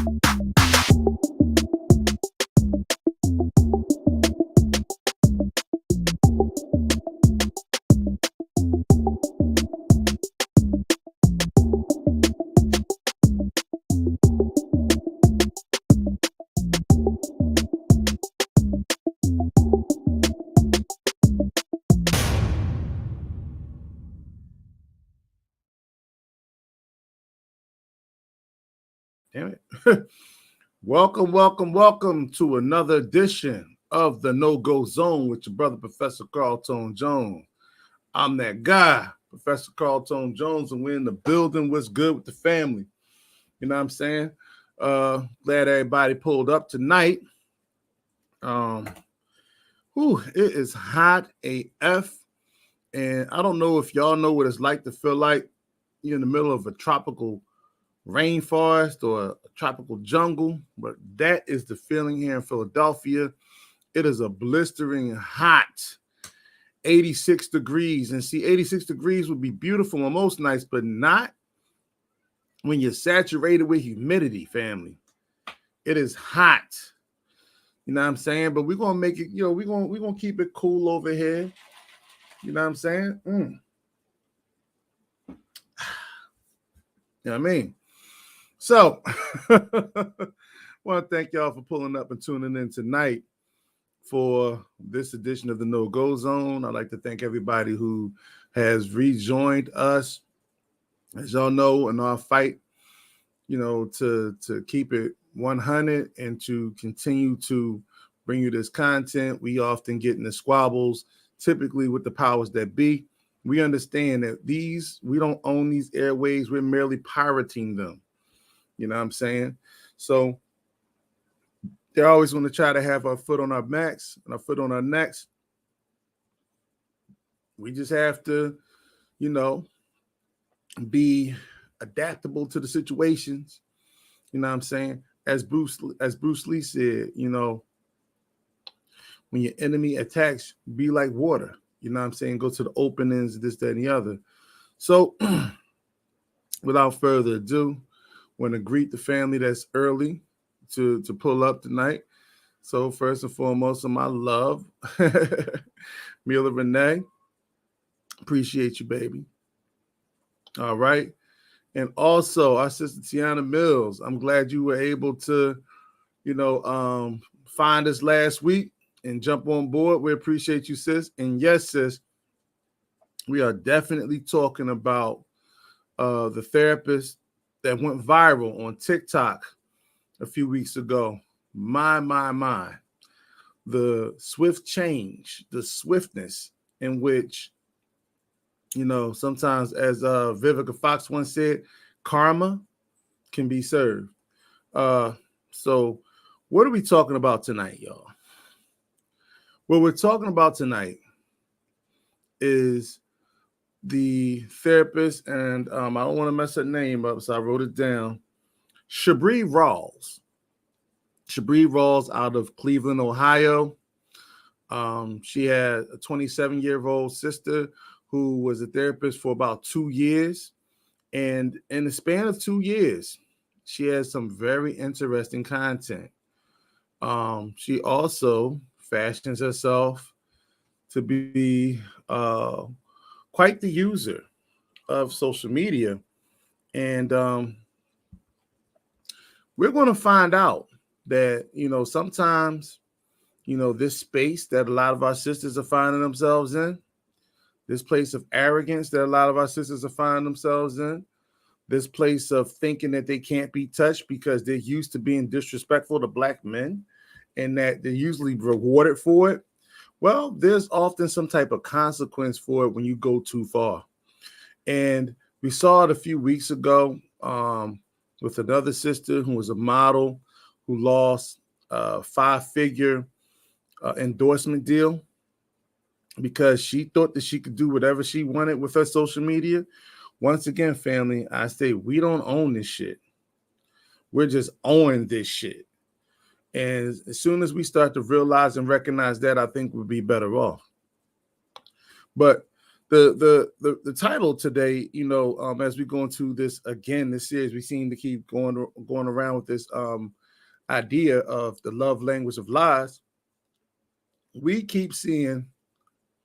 Damn it. Welcome to another edition of the No-Go Zone with your brother, Professor Carlton Jones. I'm that guy, Professor Carlton Jones, and we're in the building. What's good with the family? You know what I'm saying? Glad everybody pulled up tonight. It is hot AF. And I don't know if y'all know what it's like to feel like you're in the middle of a tropical rainforest or a tropical jungle, but that is the feeling here in Philadelphia. It is a blistering hot 86 degrees. And see, 86 degrees would be beautiful on most nights, but not when you're saturated with humidity, family. It is hot. You know what I'm saying? But we're gonna make it, we're gonna keep it cool over here. You know what I'm saying? You know what I mean? So, I want to thank y'all for pulling up and tuning in tonight for this edition of the No-Go Zone. I'd like to thank everybody who has rejoined us. As y'all know, in our fight, to keep it 100 and to continue to bring you this content, we often get in the squabbles, typically with the powers that be. We understand that we don't own these airways. We're merely pirating them. You know what I'm saying? So they're always going to try to have our foot on our backs and our foot on our necks. We just have to, be adaptable to the situations. You know what I'm saying? As Bruce Lee said, when your enemy attacks, be like water. You know what I'm saying? Go to the openings, this, that, and the other. So without further ado, want to greet the family that's early to pull up tonight. So first and foremost, my love, Mila Renee, appreciate you, baby. All right. And also our sister Tiana Mills, I'm glad you were able to, find us last week and jump on board. We appreciate you, sis. And yes, sis, we are definitely talking about the therapist that went viral on TikTok a few weeks ago. My. The swift change, the swiftness in which, sometimes, as Vivica Fox once said, karma can be served. So what are we talking about tonight, y'all? What we're talking about tonight is the therapist, and I don't want to mess her name up, so I wrote it down. Shabri Rawls. Shabri Rawls out of Cleveland, Ohio. She had a 27-year-old sister who was a therapist for about 2 years. And in the span of 2 years, she has some very interesting content. She also fashions herself to be quite the user of social media. And we're going to find out that, sometimes, this space that a lot of our sisters are finding themselves in, this place of arrogance that a lot of our sisters are finding themselves in, this place of thinking that they can't be touched because they're used to being disrespectful to Black men and that they're usually rewarded for it. Well, there's often some type of consequence for it when you go too far. And we saw it a few weeks ago with another sister who was a model who lost a 5-figure endorsement deal because she thought that she could do whatever she wanted with her social media. Once again, family, I say we don't own this shit. We're just owning this shit. And as soon as we start to realize and recognize that, I think we'll be better off. But The title today, as we go into this again, this series, we seem to keep going around with this idea of the love language of lies. We keep seeing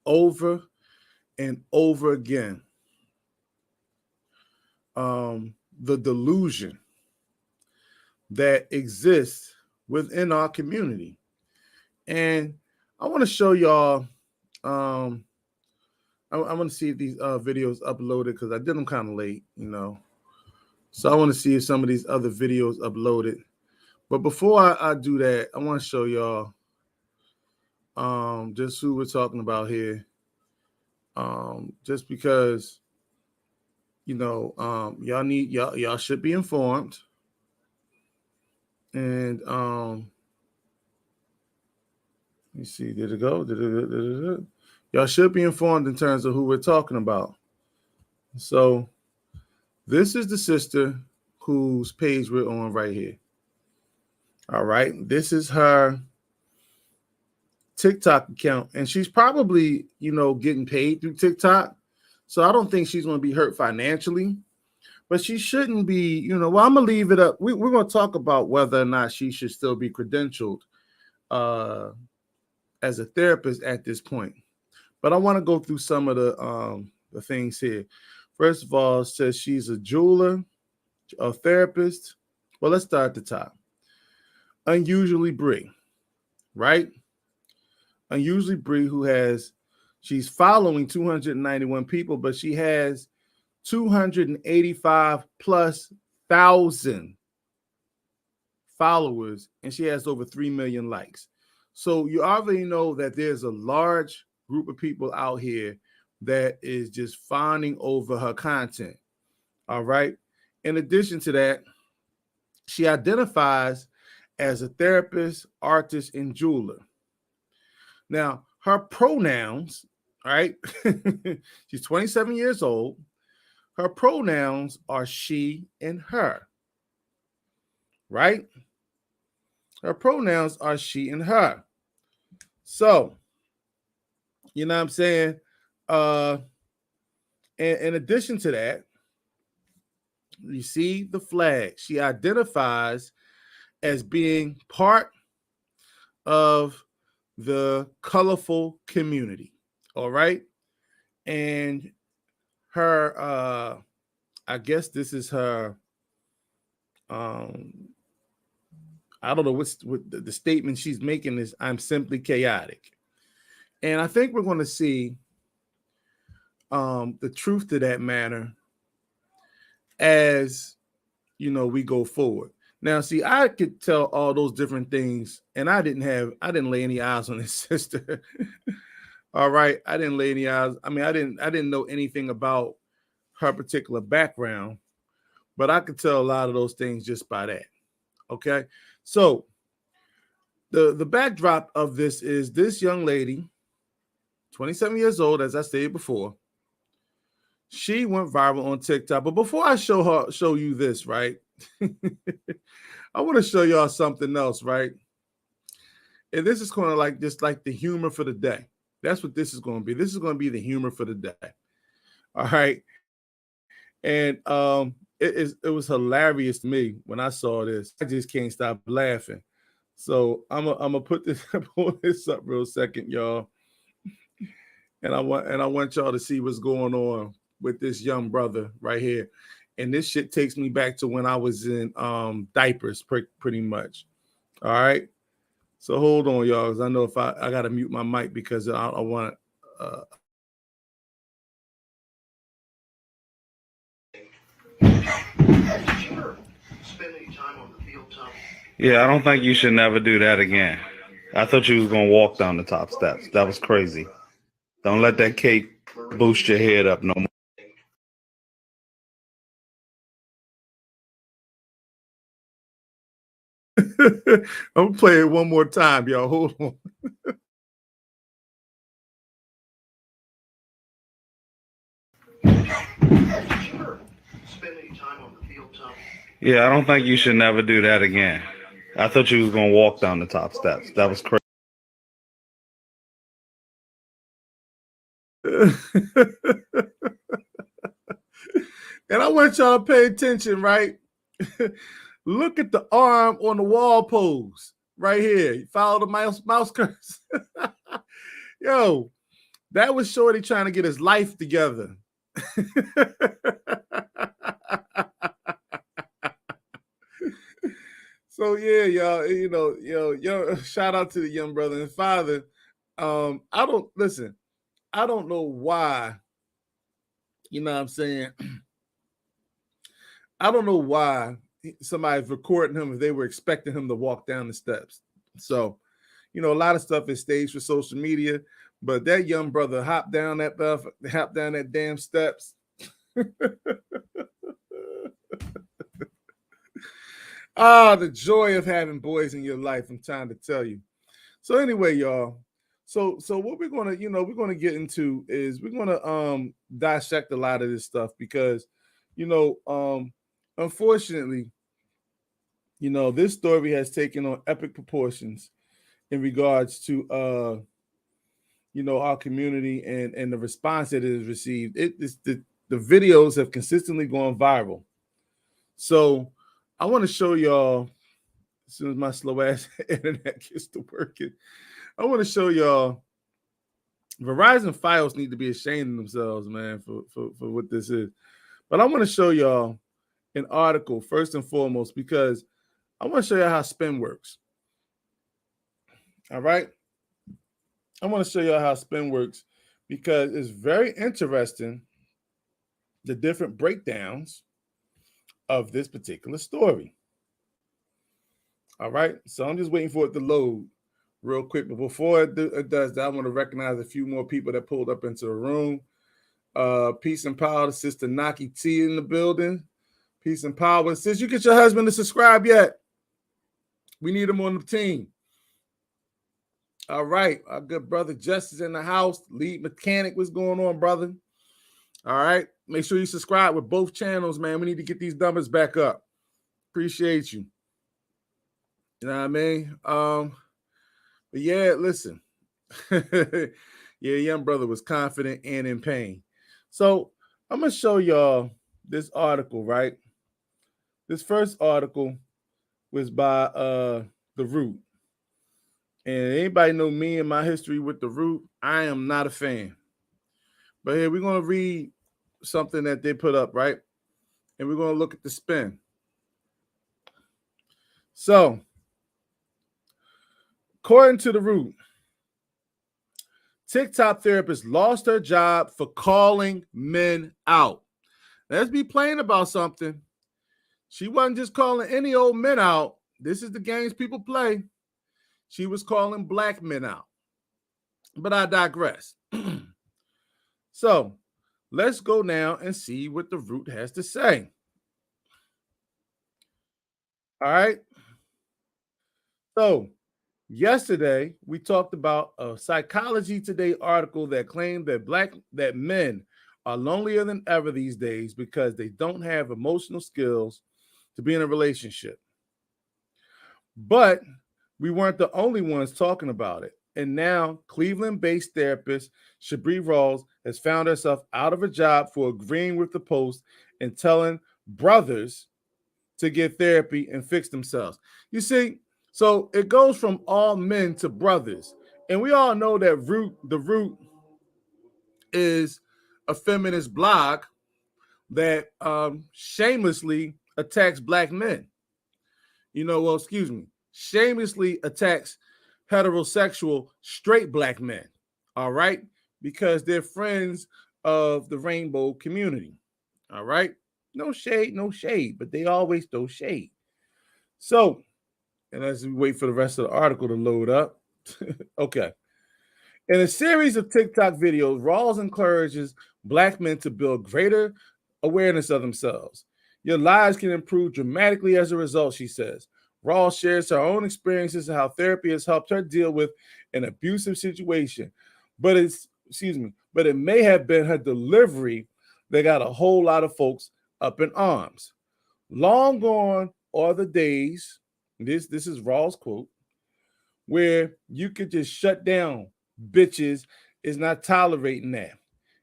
over and over again the delusion that exists within our community. And I want to show y'all, I want to see if these videos uploaded, because I did them kind of late, So I want to see if some of these other videos uploaded. But before I do that, I want to show y'all just who we're talking about here. Just because, y'all should be informed. And let me see, did it go? Y'all should be informed in terms of who we're talking about. So this is the sister whose page we're on right here. All right. This is her TikTok account, and she's probably, getting paid through TikTok. So I don't think she's going to be hurt financially, but she shouldn't be, I'm going to leave it up. We're going to talk about whether or not she should still be credentialed as a therapist at this point. But I want to go through some of the things here. First of all, it says she's a jeweler, a therapist. Well, let's start at the top. Unusually Bree, right? Unusually Bree, she's following 291 people, but she has 285 plus thousand followers, and she has over 3 million likes. So you already know that there's a large group of people out here that is just fawning over her content. All right. In addition to that, she identifies as a therapist, artist, and jeweler. Now, her pronouns, all right, she's 27 years old. Her pronouns are she and her, right? Her pronouns are she and her. So, you know what I'm saying? And in addition to that, you see the flag. She identifies as being part of the colorful community. All right. And her, I guess this is her, I don't know what the statement she's making is, I'm simply chaotic. And I think we're going to see the truth to that matter as, we go forward. Now, see, I could tell all those different things, and I didn't lay any eyes on this sister. All right. I didn't lay any eyes. I mean, I didn't know anything about her particular background, but I could tell a lot of those things just by that. Okay. So the backdrop of this is this young lady, 27 years old, as I stated before. She went viral on TikTok. But before I show you this, right? I want to show y'all something else, right? And this is kind of like just like the humor for the day. That's what this is going to be. This is going to be the humor for the day. All right. And it was hilarious to me when I saw this. I just can't stop laughing. So I'm gonna put this up real second, y'all. And I want y'all to see what's going on with this young brother right here. And this shit takes me back to when I was in diapers, pretty much. All right. So hold on, y'all, because I know if I got to mute my mic because I want Yeah, I don't think you should never do that again. I thought you was going to walk down the top steps. That was crazy. Don't let that cake boost your head up no more. I'm going to play it one more time, y'all. Hold on. Yeah, I don't think you should never do that again. I thought you was going to walk down the top steps. That was crazy. And I want y'all to pay attention, right? Look at the arm on the wall pose right here. Follow the mouse cursor. Yo, that was Shorty trying to get his life together. So yeah, y'all, yo, shout out to the young brother and father. I don't know why, you know what I'm saying? I don't know why somebody's recording him if they were expecting him to walk down the steps. So, a lot of stuff is staged for social media, but that young brother hopped down that damn steps. The joy of having boys in your life, I'm trying to tell you. So anyway, y'all. So what we're gonna get into is we're gonna dissect a lot of this stuff because unfortunately, this story has taken on epic proportions in regards to our community and the response that it has received. The videos have consistently gone viral. So I want to show y'all as soon as my slow ass internet gets to working. I want to show y'all Verizon Fios need to be ashamed of themselves, man, for what this is. But I want to show y'all an article first and foremost because I want to show you how spin works. All right. I want to show you how spin works because it's very interesting, the different breakdowns of this particular story. All right. So I'm just waiting for it to load real quick. But before it does that, I want to recognize a few more people that pulled up into the room. Peace and power to Sister Naki T in the building. Peace and power. Sis, you get your husband to subscribe yet? We need him on the team. All right. Our good brother Justice in the house. Lead mechanic. What's going on, brother? All right. Make sure you subscribe with both channels, man. We need to get these numbers back up. Appreciate you. You know what I mean? But yeah, listen. Yeah, young brother was confident and in pain. So I'm going to show y'all this article, right? This first article was by The Root. And anybody know me and my history with The Root? I am not a fan. But here we're going to read something that they put up, right? And we're going to look at the spin. So, according to The Root, TikTok therapist lost her job for calling men out. Let's be plain about something. She wasn't just calling any old men out. This is the games people play. She was calling black men out. But I digress. So, let's go now and see what The Root has to say. All right. So, yesterday we talked about a Psychology Today article that claimed that men are lonelier than ever these days because they don't have emotional skills to be in a relationship. But we weren't the only ones talking about it. And now Cleveland-based therapist Shabri Rawls has found herself out of a job for agreeing with the Post and telling brothers to get therapy and fix themselves. You see, so it goes from all men to brothers. And we all know that The Root is a feminist blog that shamelessly attacks black men. Shamelessly attacks heterosexual straight black men. All right. Because they're friends of the rainbow community. All right. No shade, but they always throw shade. So, and as we wait for the rest of the article to load up, okay. In a series of TikTok videos, Rawls encourages black men to build greater awareness of themselves. Your lives can improve dramatically as a result, she says. Rawls shares her own experiences and how therapy has helped her deal with an abusive situation. But it may have been her delivery that got a whole lot of folks up in arms. Long gone are the days, this is Rawls' quote, where you could just shut down bitches is not tolerating that.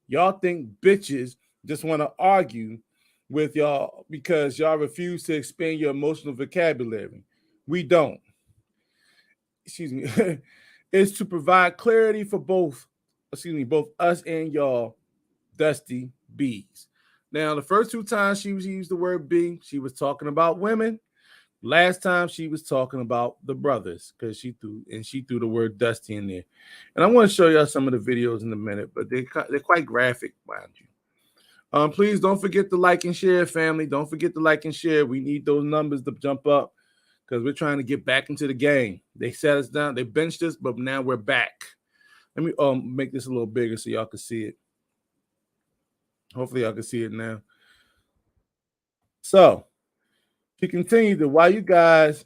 Y'all think bitches just want to argue with y'all because y'all refuse to expand your emotional vocabulary. We don't. Excuse me. It's to provide clarity for both us and y'all dusty bees. Now, the first two times she used the word B, she was talking about women. Last time she was talking about the brothers because she threw the word dusty in there. And I want to show y'all some of the videos in a minute, but they're quite graphic, mind you. Please don't forget to like and share, family. Don't forget to like and share. We need those numbers to jump up because we're trying to get back into the game. They sat us down, they benched us, but now we're back. Let me make this a little bigger so y'all can see it. Hopefully y'all can see it now. So she continued that while you guys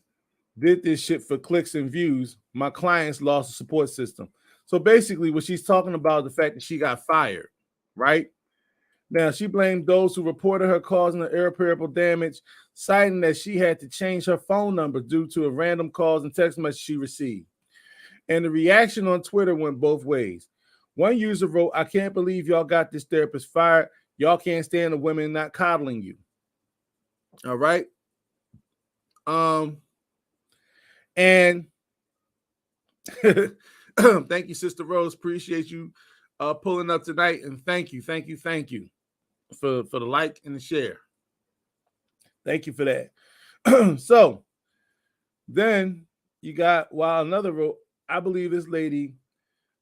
did this shit for clicks and views, my clients lost a support system. So basically what she's talking about is the fact that she got fired, right? Now, she blamed those who reported her causing irreparable damage, citing that she had to change her phone number due to a random calls and text message she received. And the reaction on Twitter went both ways. One user wrote, I can't believe y'all got this therapist fired. Y'all can't stand the women not coddling you. All right. And thank you, Sister Rose. Appreciate you pulling up tonight. And thank you for the like and the share. Thank you for that. So then you got, while another wrote, I believe this lady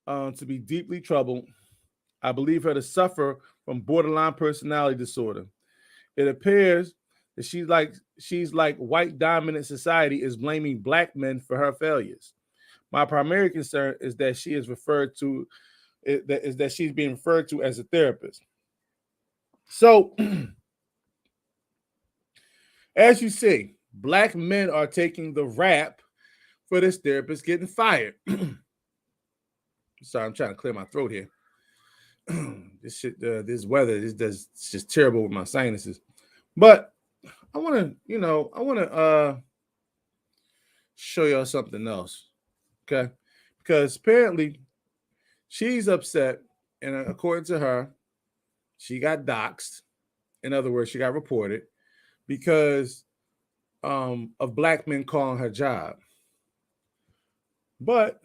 to be deeply troubled. I believe her to suffer from borderline personality disorder. It appears that she's like white dominant society is blaming black men for her failures. My primary concern is that she's being referred to as a therapist. So, as you see, black men are taking the rap for this therapist getting fired. Sorry, I'm trying to clear my throat here. This shit, this weather, it's just terrible with my sinuses. But I want to show y'all something else, okay? Because apparently she's upset, and according to her, she got doxxed. In other words, she got reported because of black men calling her job. But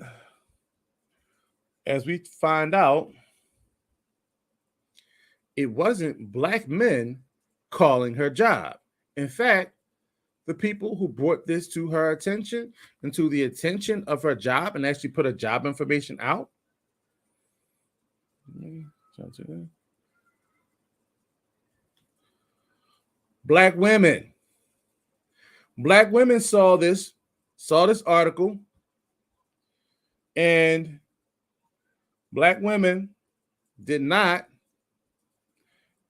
as we find out, it wasn't black men calling her job. In fact, the people who brought this to her attention and to the attention of her job and actually put her job information out. Black women. Black women saw this article, and black women did not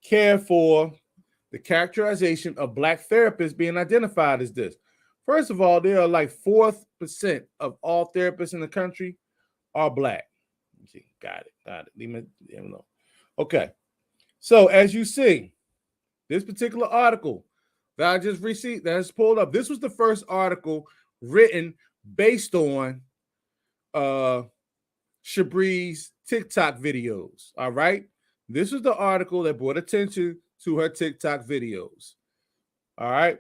care for the characterization of black therapists being identified as this. First of all, there are like 4% of all therapists in the country are black. Got it. Leave me alone. Okay. So as you see, this particular article that I just received, that has pulled up, this was the first article written based on Shabri's TikTok videos. All right. This was the article that brought attention to her TikTok videos. All right.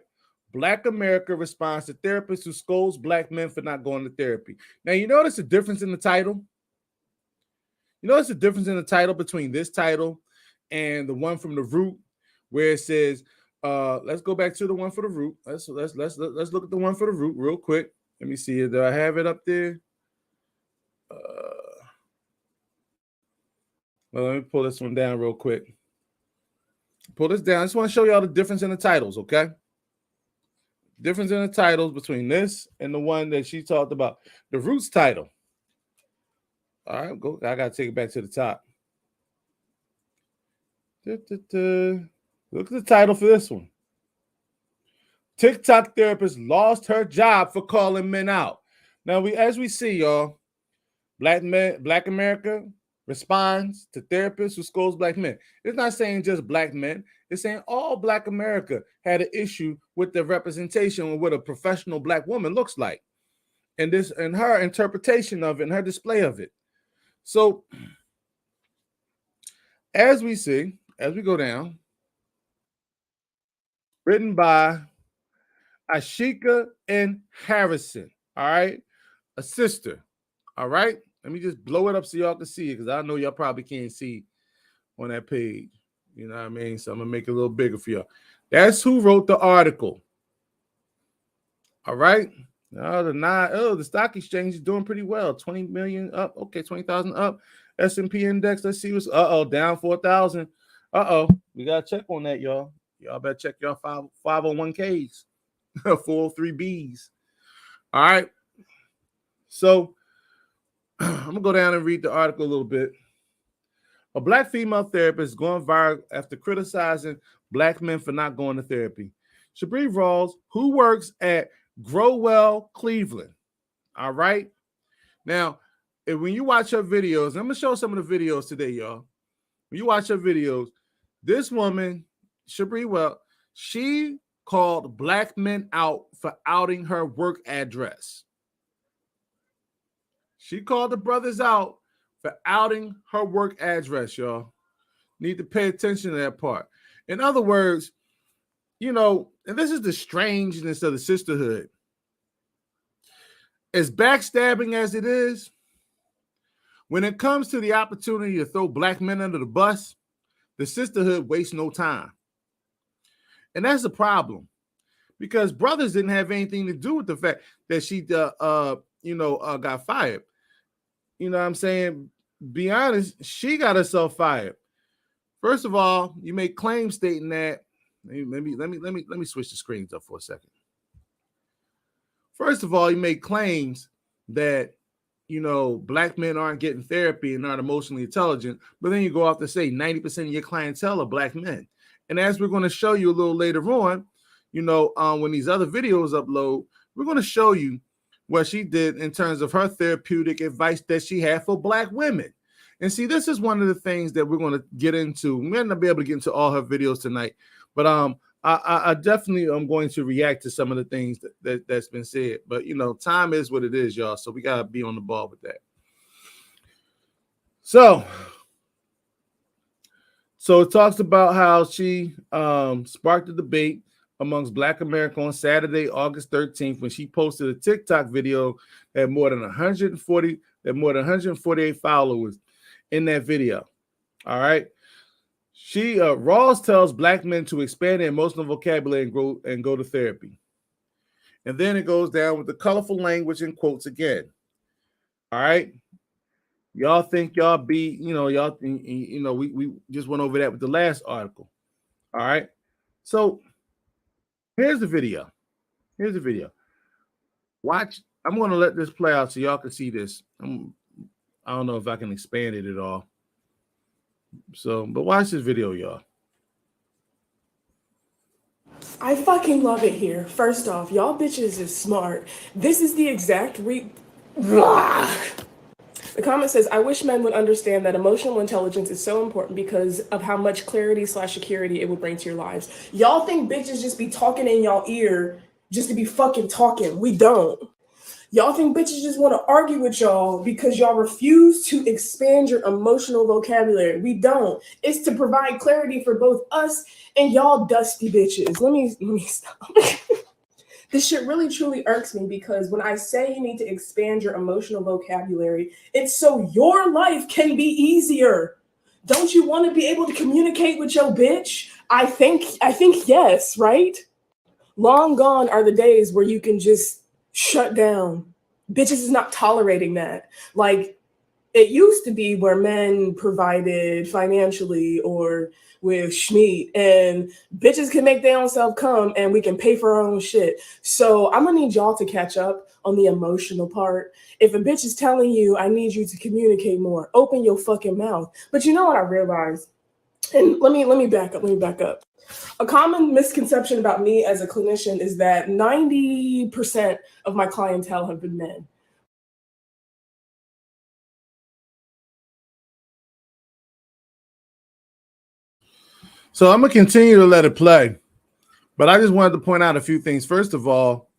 Black America responds to therapist who scolds black men for not going to therapy. Now, you notice the difference in the title? You notice the difference in the title between this title and the one from The Root, where it says, let's go back to the one for The Root. Let's look at the one for The Root real quick. Let me see. Do I have it up there? Well, let me pull this one down real quick. Pull this down. I just want to show y'all the difference in the titles, okay? Difference in the titles between this and the one that she talked about. The Root's title. All right, go. I got to take it back to the top. Look at the title for this one. TikTok therapist lost her job for calling men out. Now, as we see, y'all, Black America responds to therapists who scolds black men. It's not saying just black men. It's saying all Black America had an issue with the representation of what a professional black woman looks like, and her interpretation of it and her display of it. So as we see, as we go down, written by Ashika and Harrison. All right, a sister. All right, let me just blow it up so y'all can see it because I know y'all probably can't see on that page. You know what I mean? So I'm gonna make it a little bigger for y'all. That's who wrote the article. All right. The stock exchange is doing pretty well. 20 million up. Okay, 20,000 up. S&P index. Let's see what's down 4,000. We gotta check on that, y'all. Y'all better check y'all 501ks, 403bs. All right. So I'm gonna go down and read the article a little bit. A black female therapist going viral after criticizing black men for not going to therapy. Shabri Rawls, who works at Growell, Cleveland. All right. Now, when you watch her videos, I'm gonna show some of the videos today, y'all. When you watch her videos, this woman, Shabri Well, she called black men out for outing her work address. She called the brothers out for outing her work address, y'all. Need to pay attention to that part. In other words, you know, and this is the strangeness of the sisterhood. As backstabbing as it is, when it comes to the opportunity to throw black men under the bus, the sisterhood wastes no time. And that's the problem, because brothers didn't have anything to do with the fact that she got fired. You know what I'm saying? Be honest, she got herself fired. First of all, you make claims stating that. Let me switch the screens up for a second. First of all, you make claims that, you know, black men aren't getting therapy and not emotionally intelligent, but then you go off to say 90% of your clientele are black men. And as we're going to show you a little later on, you know, when these other videos upload, we're going to show you what she did in terms of her therapeutic advice that she had for black women. And see, this is one of the things that we're going to get into. We might not be able to get into all her videos tonight, but I definitely am going to react to some of the things that's been said. But, you know, time is what it is, y'all. So we got to be on the ball with that. So it talks about how she sparked a debate amongst Black America on Saturday, August 13th, when she posted a TikTok video that had more than 148 followers in that video. All right. She Rawls tells black men to expand their emotional vocabulary and go to therapy. And then it goes down with the colorful language and quotes again. All right. Y'all think y'all be, you know, we just went over that with the last article. All right. So here's the video. Watch. I'm going to let this play out so y'all can see this. I don't know if I can expand it at all. So, but watch this video, y'all. I fucking love it here. First off, y'all bitches is smart. This is the exact The comment says, I wish men would understand that emotional intelligence is so important because of how much clarity/security it would bring to your lives. Y'all think bitches just be talking in y'all ear just to be fucking talking. We don't. Y'all think bitches just want to argue with y'all because y'all refuse to expand your emotional vocabulary. We don't. It's to provide clarity for both us and y'all dusty bitches. Let me stop. This shit really truly irks me because when I say you need to expand your emotional vocabulary, it's so your life can be easier. Don't you want to be able to communicate with your bitch? I think yes, right? Long gone are the days where you can just shut down. Bitches is not tolerating that. Like, it used to be where men provided financially or with schmeat, and bitches can make their own self come and we can pay for our own shit. So I'm gonna need y'all to catch up on the emotional part. If a bitch is telling you, I need you to communicate more, open your fucking mouth. But you know what I realized? And let me back up. A common misconception about me as a clinician is that 90% of my clientele have been men. So I'm going to continue to let it play, but I just wanted to point out a few things. First of all,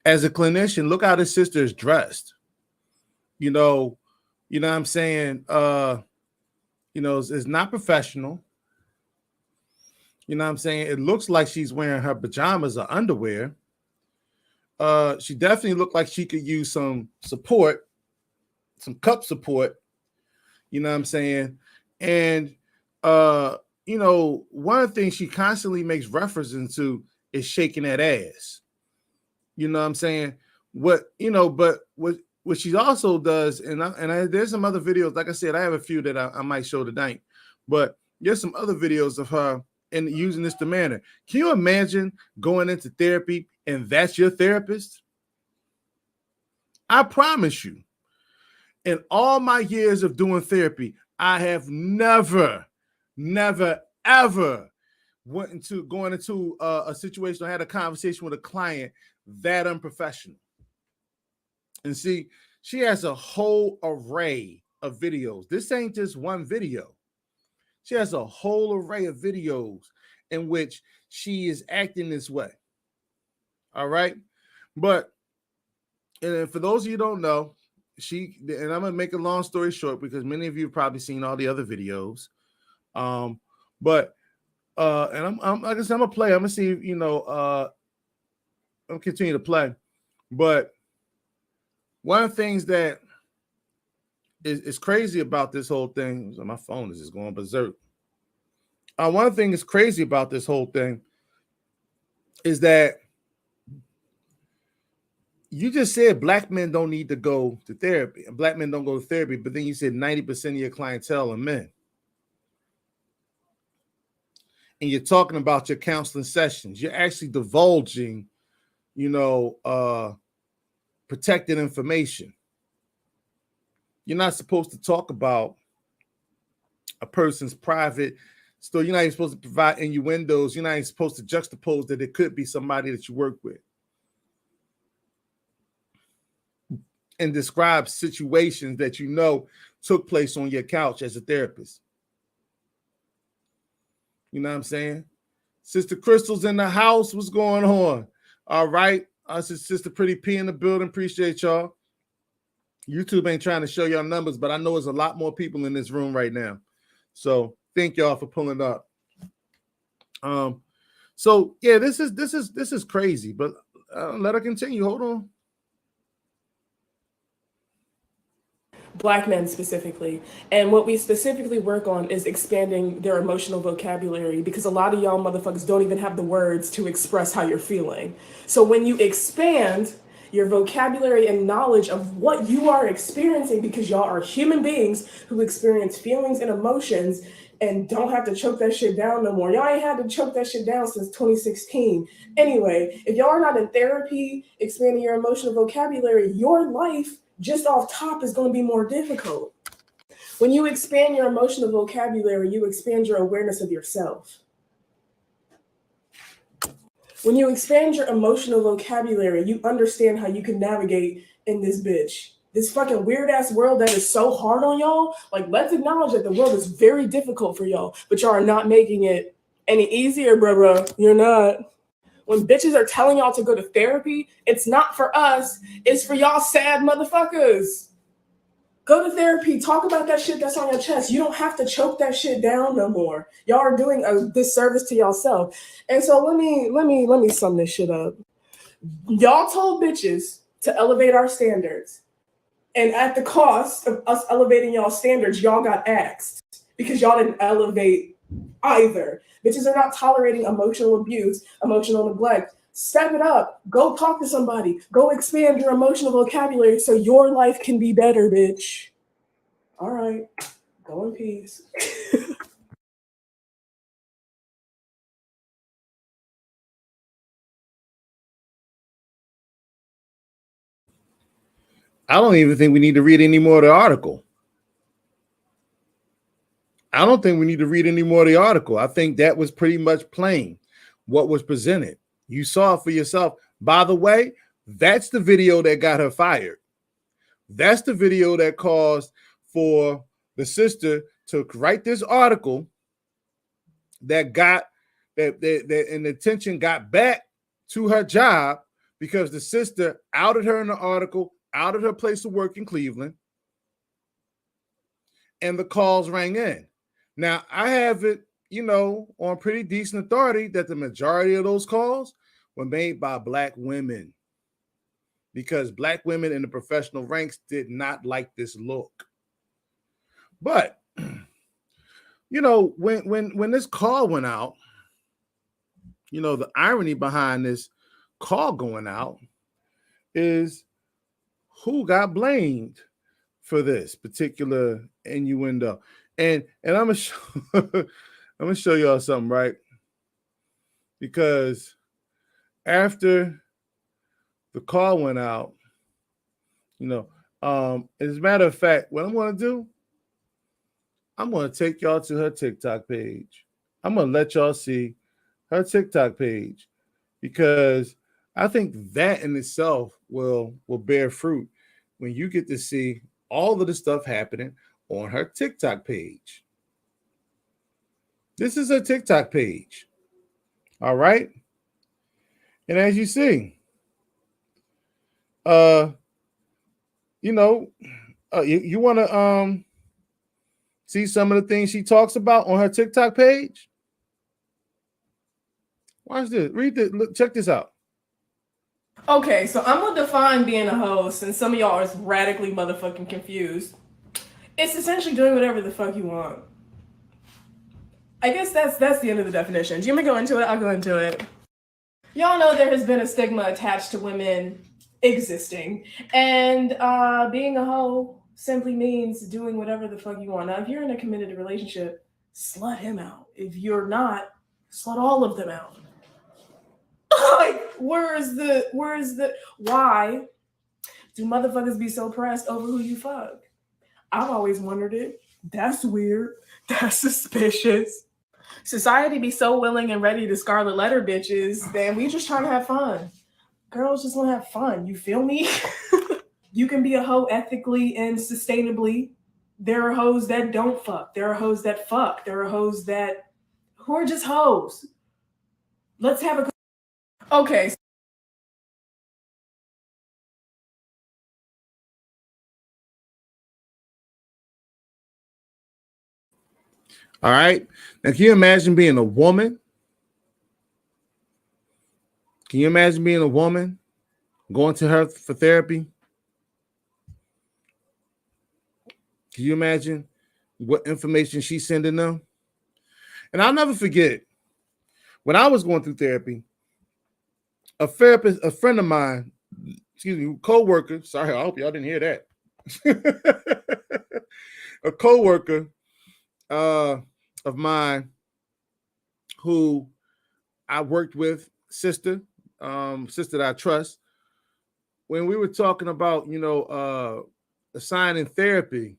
as a clinician, look how this sister is dressed. You know what I'm saying? It's not professional. You know what I'm saying? It looks like she's wearing her pajamas or underwear. She definitely looked like she could use some support, some cup support. You know what I'm saying? And one of the things she constantly makes reference to is shaking that ass. You know what I'm saying? But what she also does, there's some other videos. Like I said, I have a few that I might show tonight, but there's some other videos of her and using this manner. Can you imagine going into therapy and that's your therapist? I promise you, in all my years of doing therapy, I have never, ever going into a situation or had a conversation with a client that unprofessional. And see, she has a whole array of videos. This ain't just one video. She has a whole array of videos in which she is acting this way. All right. But for those of you who don't know, and I'm gonna make a long story short because many of you have probably seen all the other videos. And I'm like I said, I'm gonna play. I'm gonna see if I'm continue to play. But one of the things that is crazy about this whole thing, my phone is just going berserk. One of the things that's crazy about this whole thing is that you just said black men don't need to go to therapy, and black men don't go to therapy, but then you said 90% of your clientele are men. And you're talking about your counseling sessions. You're actually divulging, protected information. You're not supposed to talk about a person's private story. You're not even supposed to provide innuendos. You're not even supposed to juxtapose that it could be somebody that you work with. And describe situations that took place on your couch as a therapist. You know what I'm saying? Sister Crystal's in the house. What's going on? All right. Us is Sister Pretty P in the building. Appreciate y'all. YouTube ain't trying to show y'all numbers, but I know there's a lot more people in this room right now. So thank y'all for pulling up. So yeah, this is crazy, but let her continue. Hold on. Black men specifically. And what we specifically work on is expanding their emotional vocabulary, because a lot of y'all motherfuckers don't even have the words to express how you're feeling. So when you expand your vocabulary and knowledge of what you are experiencing, because y'all are human beings who experience feelings and emotions and don't have to choke that shit down no more. Y'all ain't had to choke that shit down since 2016. Anyway, if y'all are not in therapy, expanding your emotional vocabulary, your life just off top is going to be more difficult. When you expand your emotional vocabulary, you expand your awareness of yourself. When you expand your emotional vocabulary, you understand how you can navigate in this bitch. This fucking weird ass world that is so hard on y'all. Like, let's acknowledge that the world is very difficult for y'all, but y'all are not making it any easier, bro. You're not. When bitches are telling y'all to go to therapy, it's not for us. It's for y'all sad motherfuckers. Go to therapy. Talk about that shit that's on your chest. You don't have to choke that shit down no more. Y'all are doing a disservice to yourself. And so let me sum this shit up. Y'all told bitches to elevate our standards. And at the cost of us elevating y'all standards, y'all got axed because y'all didn't elevate either. Bitches are not tolerating emotional abuse, emotional neglect. Step it up. Go talk to somebody. Go expand your emotional vocabulary so your life can be better, bitch. All right. Go in peace. I don't even think we need to read any more of the article. I don't think we need to read any more of the article. I think that was pretty much plain what was presented. You saw it for yourself. By the way, that's the video that got her fired. That's the video that caused for the sister to write this article that got that and the attention got back to her job because the sister outed her in the article, outed her place of work in Cleveland, and the calls rang in. Now, I have it, on pretty decent authority that the majority of those calls were made by black women because black women in the professional ranks did not like this look. But, when this call went out, the irony behind this call going out is who got blamed for this particular innuendo. And I'm gonna show y'all something, right? Because after the call went out, as a matter of fact, what I'm gonna do, I'm gonna take y'all to her TikTok page. I'm gonna let y'all see her TikTok page because I think that in itself will bear fruit when you get to see all of the stuff happening on her TikTok page. This is her TikTok page. All right. And as you see, you want to see some of the things she talks about on her TikTok page? Watch this. Read this. Look, check this out. Okay, so I'm gonna define being a host, and some of y'all are radically motherfucking confused. It's essentially doing whatever the fuck you want. I guess that's the end of the definition. Do you want me to go into it? I'll go into it. Y'all know there has been a stigma attached to women existing, and being a hoe simply means doing whatever the fuck you want. Now, if you're in a committed relationship, slut him out. If you're not, slut all of them out. Like, why do motherfuckers be so pressed over who you fuck? I've always wondered it. That's weird. That's suspicious. Society be so willing and ready to scarlet letter bitches, then we just trying to have fun. Girls just want to have fun. You feel me? You can be a hoe ethically and sustainably. There are hoes that don't fuck. There are hoes that fuck. There are hoes who are just hoes. Let's have a... Okay. All right. Now, can you imagine being a woman? Can you imagine being a woman going to her for therapy? Can you imagine what information she's sending them? And I'll never forget when I was going through therapy, a friend of mine, co-worker, sorry, I hope y'all didn't hear that. A co-worker of mine who I worked with, sister that I trust, when we were talking about, assigning therapy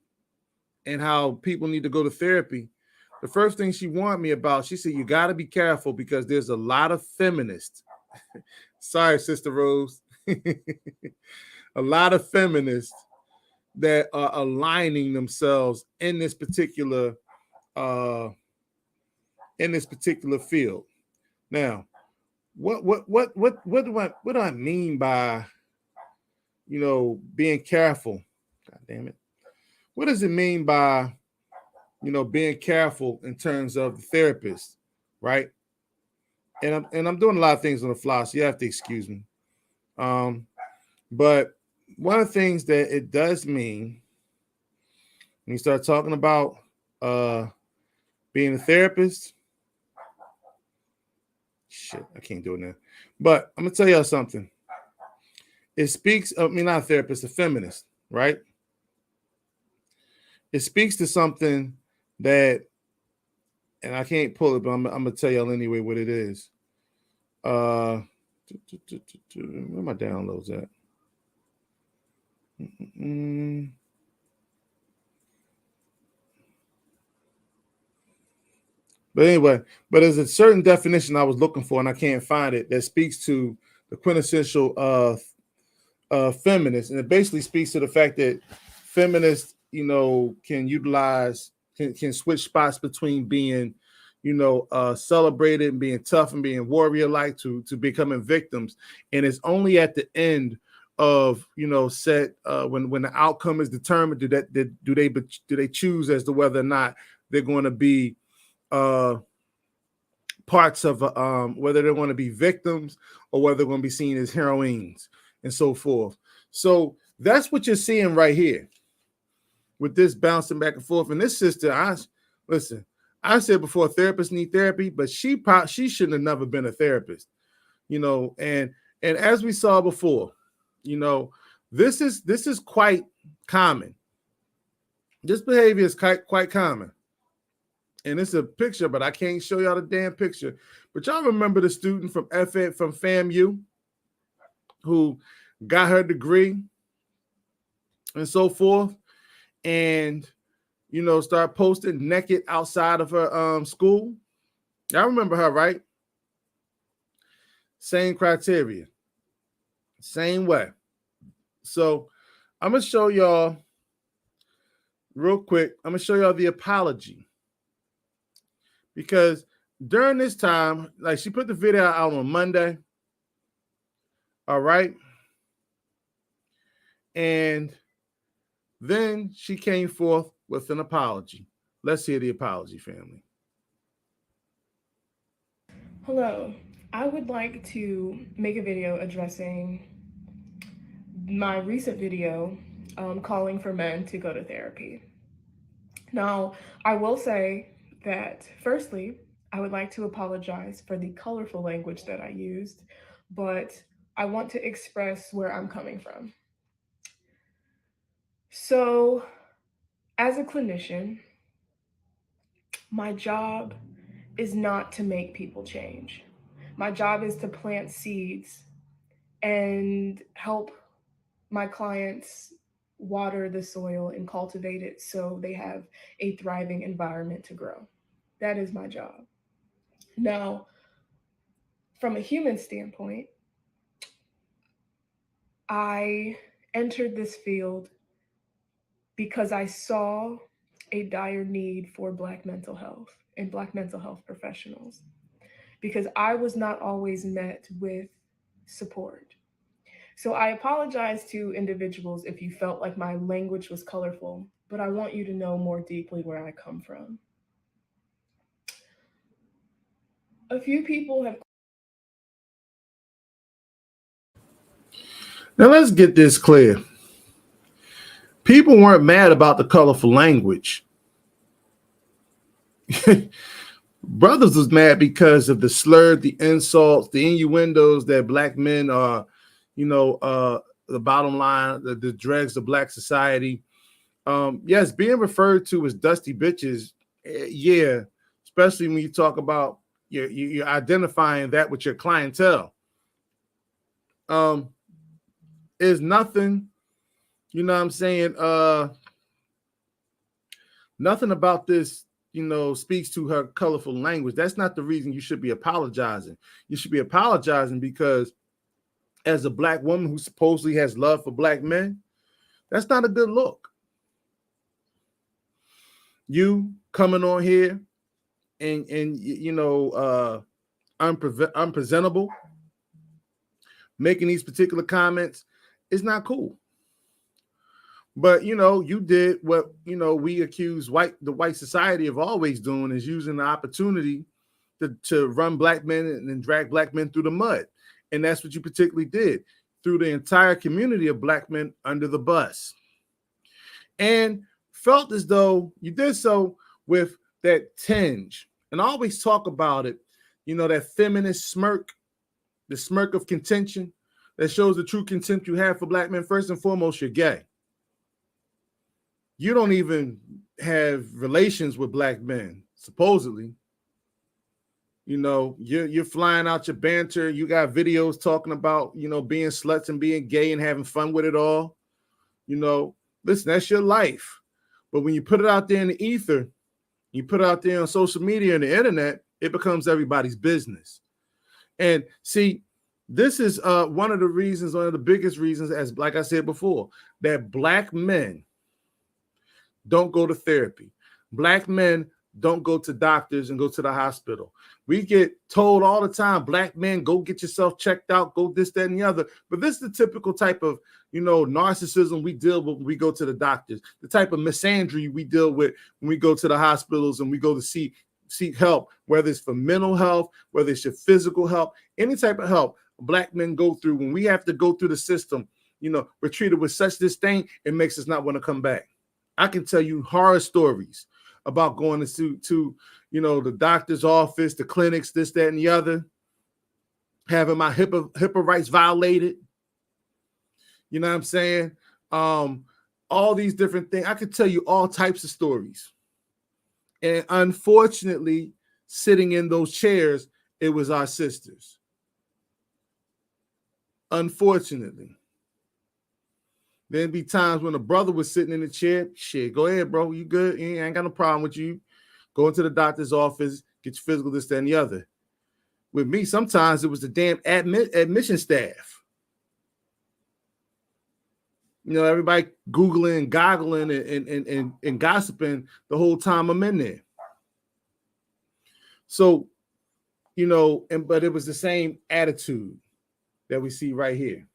and how people need to go to therapy, the first thing she warned me about, she said, you got to be careful because there's a lot of feminists. Sorry, Sister Rose. A lot of feminists that are aligning themselves in this particular field. Now, what do I mean by being careful? God damn it. What does it mean by being careful in terms of the therapist, right? And I'm doing a lot of things on the fly, so you have to excuse me. But one of the things that it does mean when you start talking about being a therapist, shit, I can't do it now. But I'm gonna tell y'all something. It speaks of me, not a therapist, a feminist, right? It speaks to something that, and I can't pull it, but I'm gonna tell y'all anyway what it is. Where my downloads at? But anyway, there's a certain definition I was looking for and I can't find it that speaks to the quintessential feminist, and it basically speaks to the fact that feminists, can utilize, can switch spots between being, celebrated and being tough and being warrior-like to becoming victims, and it's only at the end of when the outcome is determined do they choose as to whether or not they're going to be parts of whether they're going to be victims or whether they're going to be seen as heroines and so forth. So that's what you're seeing right here with this bouncing back and forth. And this sister, I said before, therapists need therapy, but she shouldn't have never been a therapist, and as we saw before, this is quite common. This behavior is quite common. And it's a picture, but I can't show y'all the damn picture. But y'all remember the student from FAMU who got her degree and so forth, and start posting naked outside of her school. Y'all remember her, right? Same criteria, same way. So I'm gonna show y'all real quick. I'm gonna show y'all the apology, because during this time, like, she put the video out on Monday. All right. And then she came forth with an apology. Let's hear the apology, family. Hello. I would like to make a video addressing my recent video calling for men to go to therapy. Now, I will say that, firstly, I would like to apologize for the colorful language that I used, but I want to express where I'm coming from. So, as a clinician, my job is not to make people change. My job is to plant seeds and help my clients water the soil and cultivate it so they have a thriving environment to grow. That is my job. Now, from a human standpoint, I entered this field because I saw a dire need for Black mental health and Black mental health professionals, because I was not always met with support. So I apologize to individuals if you felt like my language was colorful, but I want you to know more deeply where I come from. A few people have... Now let's get this clear. People weren't mad about the colorful language. Brothers was mad because of the slur, the insults, the innuendos that Black men are, the bottom line, the dregs of Black society. Yes, being referred to as dusty bitches, yeah, especially when you talk about you're identifying that with your clientele. Is nothing, nothing about this, speaks to her colorful language. That's not the reason you should be apologizing. You should be apologizing because as a Black woman who supposedly has love for Black men, that's not a good look. You coming on here and unpresentable, making these particular comments is not cool. But you did what we accuse the white society of always doing, is using the opportunity to run Black men and drag Black men through the mud. And that's what you particularly did, threw the entire community of Black men under the bus. And felt as though you did so with that tinge. And I always talk about it, that feminist smirk, the smirk of contention that shows the true contempt you have for Black men. First and foremost, you're gay. You don't even have relations with Black men, supposedly. You're flying out your banter. You got videos talking about, being sluts and being gay and having fun with it all. Listen, that's your life. But when you put it out there in the ether, you put it out there on social media and the internet, it becomes everybody's business. And see, this is one of the biggest reasons, as like I said before, that Black men don't go to therapy. Black men don't go to doctors and go to the hospital. We get told all the time, black men, go get yourself checked out, go this, that, and the other. But this is the typical type of, narcissism we deal with when we go to the doctors, the type of misandry we deal with when we go to the hospitals and we go to seek help, whether it's for mental health, whether it's your physical health, any type of help black men go through. When we have to go through the system, we're treated with such disdain, it makes us not want to come back. I can tell you horror stories about going to the doctor's office, the clinics, this, that, and the other, having my HIPAA rights violated. You know what I'm saying? All these different things. I could tell you all types of stories. And unfortunately, sitting in those chairs, it was our sisters. Unfortunately. There'd be times when a brother was sitting in the chair. Shit, go ahead, bro. You good? You ain't got no problem with you. Go into the doctor's office, get your physical, this, that, and the other. With me, sometimes it was the damn admission staff. Everybody Googling and goggling and gossiping the whole time I'm in there. So, but it was the same attitude that we see right here.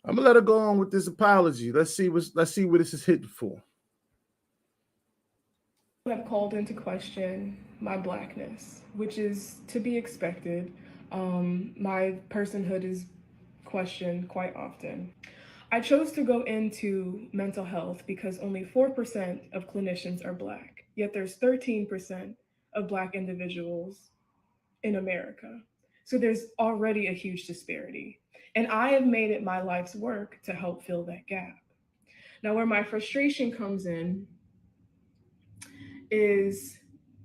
I'm gonna let her go on with this apology. Let's see what this is hitting for. Have called into question my blackness, which is to be expected. My personhood is questioned quite often. I chose to go into mental health because only 4% of clinicians are Black, yet there's 13% of Black individuals in America. So there's already a huge disparity. And I have made it my life's work to help fill that gap. Now, where my frustration comes in is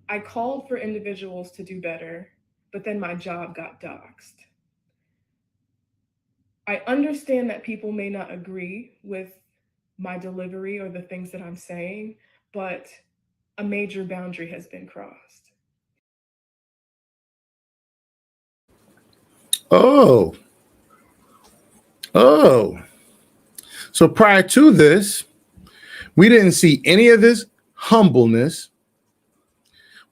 I called for individuals to do better, but then my job got doxxed. I understand that people may not agree with my delivery or the things that I'm saying, but a major boundary has been crossed. Oh. So prior to this, we didn't see any of this humbleness.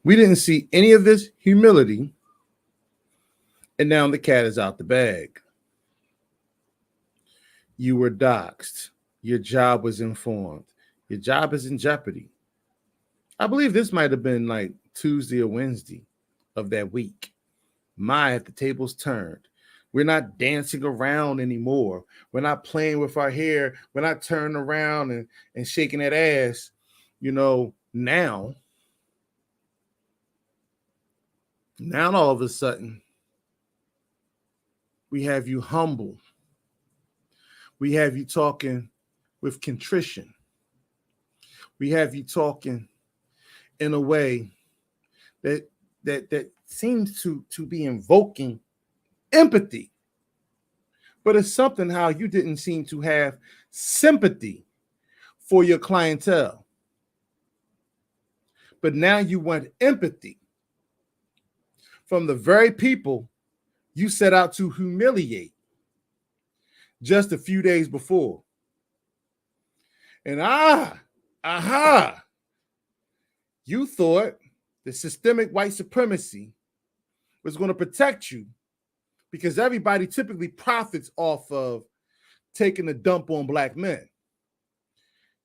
We didn't see any of this humility. And now the cat is out the bag. You were doxxed. Your job was informed. Your job is in jeopardy. I believe this might have been like Tuesday or Wednesday of that week. Have the tables turned. We're not dancing around anymore. We're not playing with our hair. We're not turning around and shaking that ass. Now all of a sudden, we have you humble. We have you talking with contrition. We have you talking in a way that seems to be invoking empathy. But it's something how you didn't seem to have sympathy for your clientele. But now you want empathy from the very people you set out to humiliate just a few days before. And you thought the systemic white supremacy was going to protect you because everybody typically profits off of taking a dump on Black men.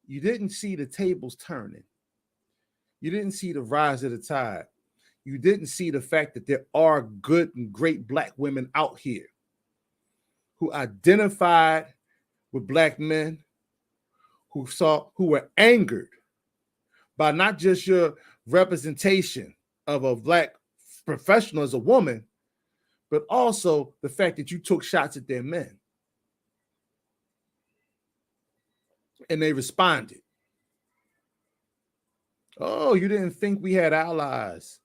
You didn't see the tables turning. You didn't see the rise of the tide. You didn't see the fact that there are good and great Black women out here who identified with Black men, who were angered by not just your representation of a Black professional as a woman, but also the fact that you took shots at their men. And they responded. Oh, you didn't think we had allies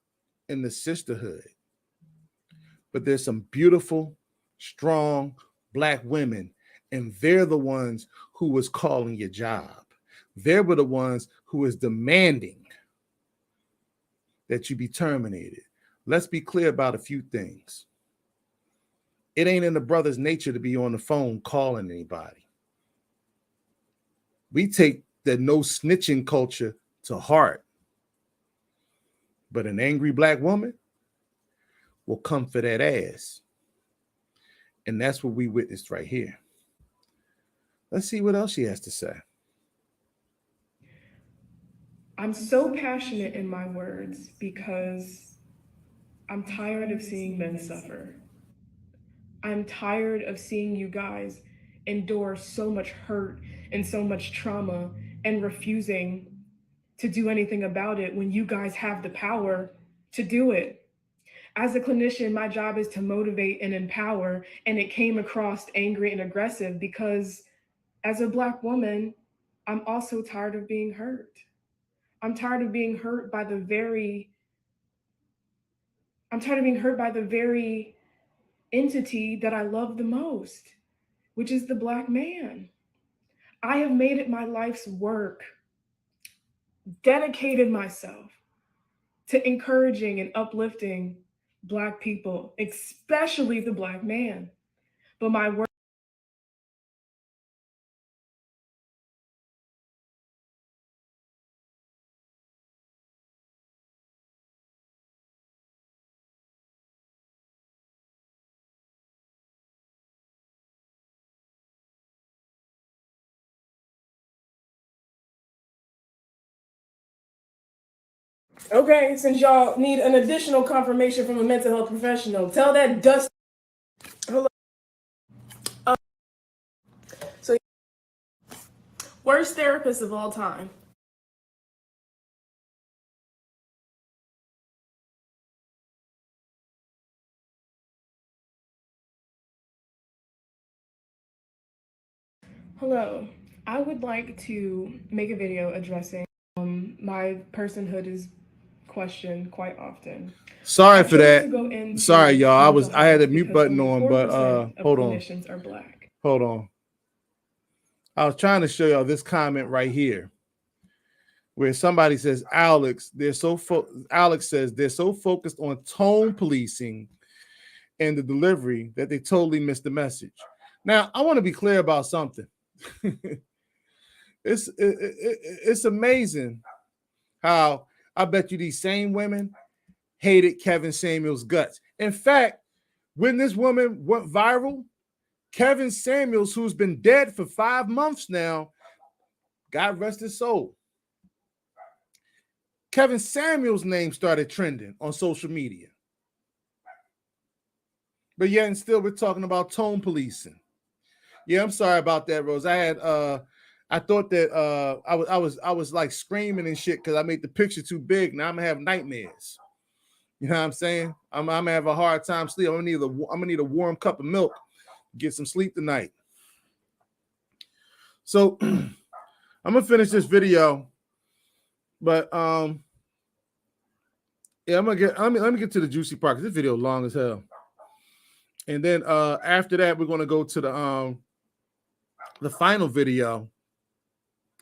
in the sisterhood. But there's some beautiful, strong Black women, and they're the ones who was calling your job. They were the ones who was demanding that you be terminated. Let's be clear about a few things. It ain't in the brother's nature to be on the phone calling anybody. We take the no snitching culture to to heart. But an angry black woman will come for that ass. And that's what we witnessed right here. Let's see what else she has to say. I'm so passionate in my words because I'm tired of seeing men suffer. I'm tired of seeing you guys endure so much hurt and so much trauma and refusing to do anything about it when you guys have the power to do it. As a clinician, my job is to motivate and empower, and it came across angry and aggressive because as a Black woman, I'm also tired of being hurt. I'm tired of being hurt by the very entity that I love the most, which is the Black man. I have made it my life's work, dedicated myself to encouraging and uplifting Black people, especially the Black man. But my work. Okay, since y'all need an additional confirmation from a mental health professional, tell that dust. Hello. So, worst therapist of all time. Hello. I would like to make a video addressing my personhood is questioned quite often. Sorry for that. Sorry, y'all. I had a mute button on, but hold on. Clinicians are Black. Hold on. I was trying to show y'all this comment right here, where somebody says, Alex says they're so focused on tone policing and the delivery that they totally missed the message. Now, I want to be clear about something. It's amazing how I bet you these same women hated Kevin Samuels' guts. In fact, when this woman went viral, Kevin Samuels, who's been dead for 5 months now, God rest his soul, Kevin Samuels' name started trending on social media. But yet and still we're talking about tone policing. Yeah, I'm sorry about that, Rose. I thought that I was like screaming and shit because I made the picture too big. Now I'm gonna have nightmares. You know what I'm saying? I'm gonna have a hard time sleeping. I'm gonna need a warm cup of milk, get some sleep tonight. So I'm gonna finish this video, but yeah, let me get to the juicy part because this video is long as hell. And then after that, we're gonna go to the final video,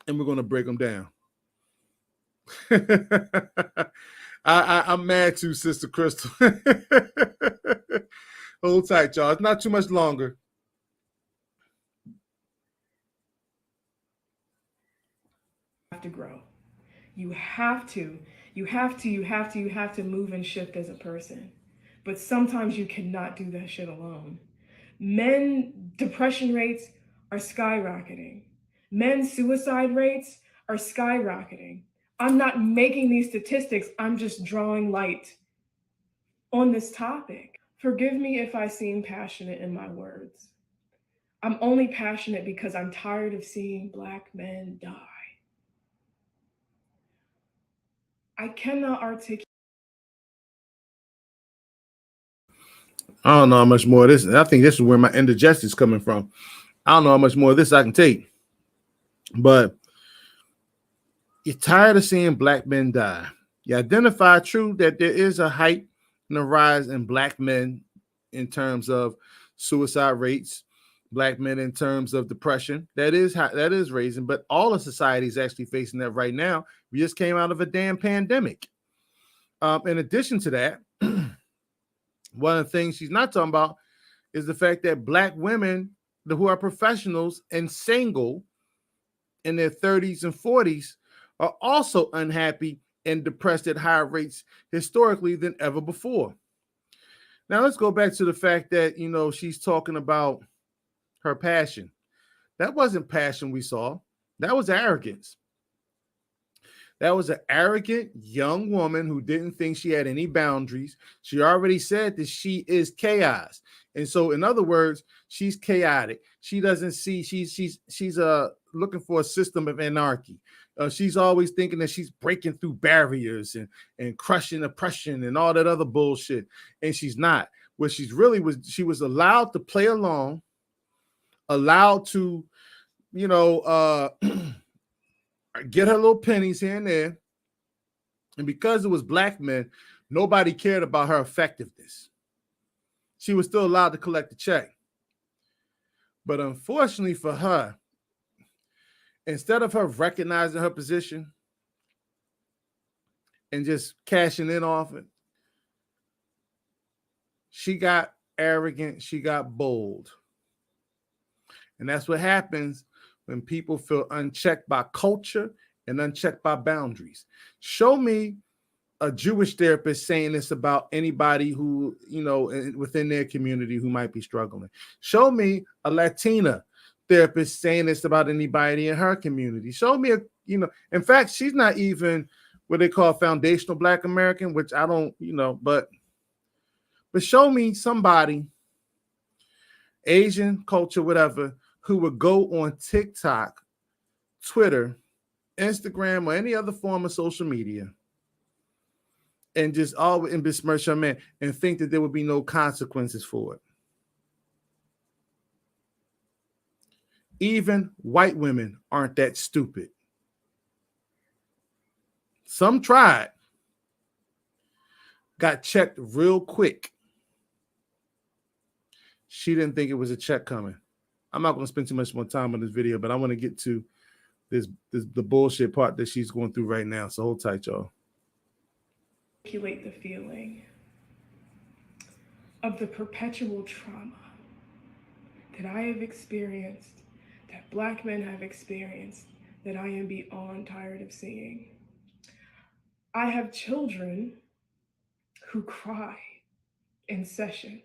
and we're gonna break them down. I'm mad too, Sister Crystal. Hold tight, y'all. It's not too much longer. Have to grow. You have to move and shift as a person. But sometimes you cannot do that shit alone. Men depression rates are skyrocketing. Men's suicide rates are skyrocketing. I'm not making these statistics, I'm just drawing light on this topic. Forgive me if I seem passionate in my words. I'm only passionate because I'm tired of seeing Black men die. I cannot articulate. I don't know how much more of this. I think this is where my indigestion is coming from. I don't know how much more of this I can take. But you're tired of seeing Black men die. You identify true that there is a height and a rise in Black men in terms of suicide rates, Black men in terms of depression. That is raising, but all of society is actually facing that right now. We just came out of a damn pandemic. In addition to that, one of the things she's not talking about is the fact that Black women who are professionals and single in their 30s and 40s are also unhappy and depressed at higher rates historically than ever before. Now let's go back to the fact that, she's talking about her passion. That wasn't passion we saw. That was arrogance. That was an arrogant young woman who didn't think she had any boundaries. She already said that she is chaos. And so, in other words, she's chaotic. She doesn't see, she's looking for a system of anarchy. She's always thinking that she's breaking through barriers and crushing oppression and all that other bullshit. And she's not. What she's really was, she was allowed to play along, allowed to, get her little pennies here and there. And because it was black men, nobody cared about her effectiveness. She was still allowed to collect the check. But unfortunately for her, instead of her recognizing her position and just cashing in off it, she got arrogant, she got bold. And that's what happens when people feel unchecked by culture and unchecked by boundaries. Show me a Jewish therapist saying this about anybody who, within their community who might be struggling. Show me a Latina therapist saying this about anybody in her community. Show me in fact, she's not even what they call foundational Black American, which I don't, but show me somebody, Asian culture, whatever, who would go on TikTok, Twitter, Instagram, or any other form of social media and just always besmirch her man and think that there would be no consequences for it. Even white women aren't that stupid. Some tried, got checked real quick. She didn't think it was a check coming. I'm not going to spend too much more time on this video, but I want to get to the bullshit part that she's going through right now. So hold tight, y'all. Articulate the feeling of the perpetual trauma that I have experienced, that Black men have experienced, that I am beyond tired of seeing. I have children who cry in session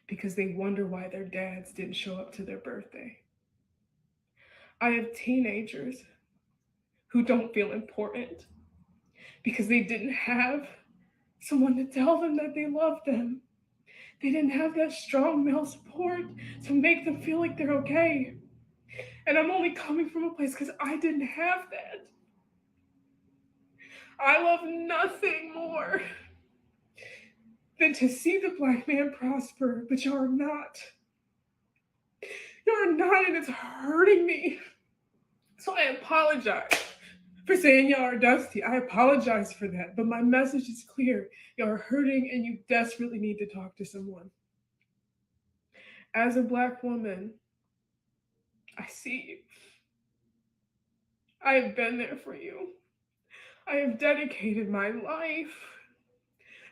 because they wonder why their dads didn't show up to their birthday. I have teenagers who don't feel important because they didn't have someone to tell them that they love them. They didn't have that strong male support to make them feel like they're okay. And I'm only coming from a place because I didn't have that. I love nothing more than to see the Black man prosper, but y'all are not. Y'all are not, and it's hurting me. So I apologize for saying y'all are dusty. I apologize for that, but my message is clear. Y'all are hurting and you desperately need to talk to someone. As a Black woman, I see you. I have been there for you. I have dedicated my life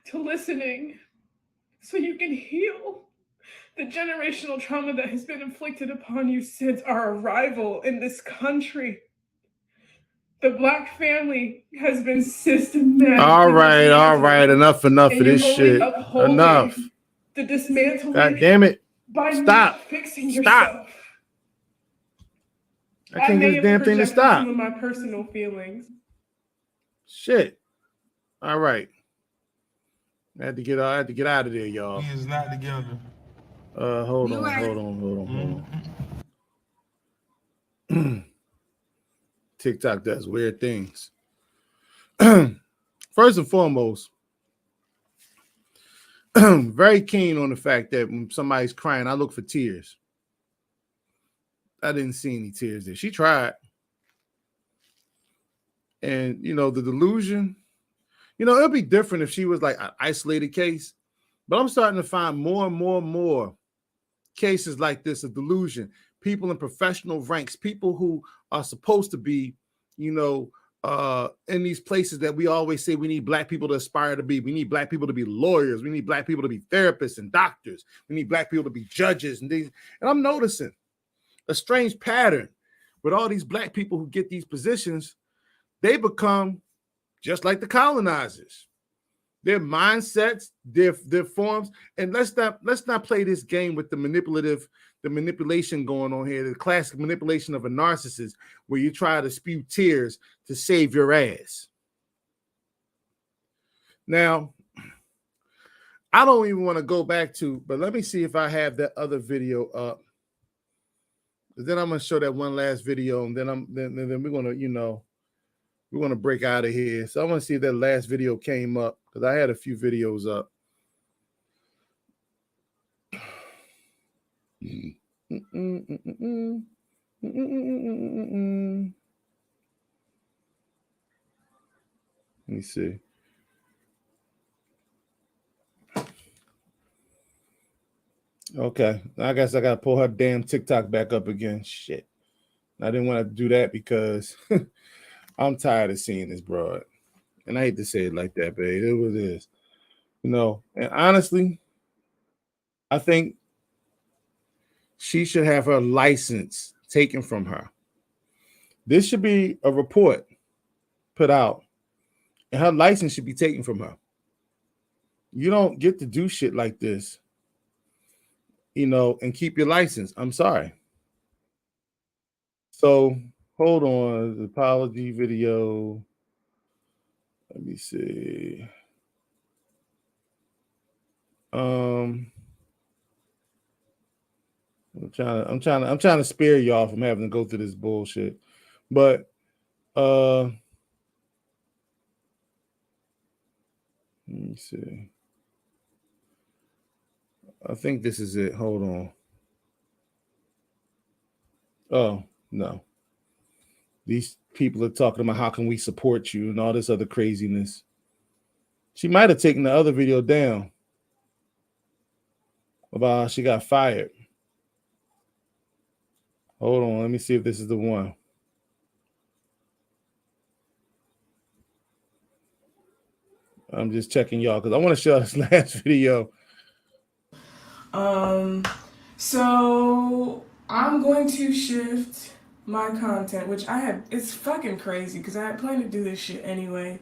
to listening so you can heal the generational trauma that has been inflicted upon you since our arrival in this country. The Black family has been systematic. All right. Enough of this shit. Enough. The dismantling. God damn it. By Stop. Fixing Stop. Yourself. I can't get this damn thing to stop. Some of my personal feelings. Shit. All right. I had to get out of there, y'all. He is not together. Hold on. TikTok does weird things. First and foremost, very keen on the fact that when somebody's crying, I look for tears. I didn't see any tears there. She tried. And, the delusion, it'll be different if she was like an isolated case. But I'm starting to find more and more cases like this of delusion. People in professional ranks, people who are supposed to be, in these places that we always say we need Black people to aspire to be. We need Black people to be lawyers. We need Black people to be therapists and doctors. We need Black people to be judges and things. And I'm noticing a strange pattern with all these Black people who get these positions. they become just like the colonizers. Their mindsets, their forms, and let's not play this game with the manipulation going on here, the classic manipulation of a narcissist, where you try to spew tears to save your ass. Now, I don't even want to go back to, but let me see if I have that other video up. Then I'm gonna show that one last video, and then we're gonna, we're gonna break out of here. So I want to see if that last video came up, because I had a few videos up. Let me see. Okay, I guess I gotta pull her damn TikTok back up again. Shit, I didn't want to do that because I'm tired of seeing this broad, and I hate to say it like that, but it was it is, And honestly, I think she should have her license taken from her. This should be a report put out, and her license should be taken from her. You don't get to do shit like this, and keep your license. I'm sorry. So hold on, the apology video. Let me see. I'm trying to spare y'all from having to go through this bullshit. But let me see. I think this is it. Hold on. Oh, no. These people are talking about how can we support you and all this other craziness. She might have taken the other video down about how she got fired. Hold on. Let me see if this is the one. I'm just checking y'all because I want to show this last video. So I'm going to shift my content, which it's fucking crazy because I had planned to do this shit anyway.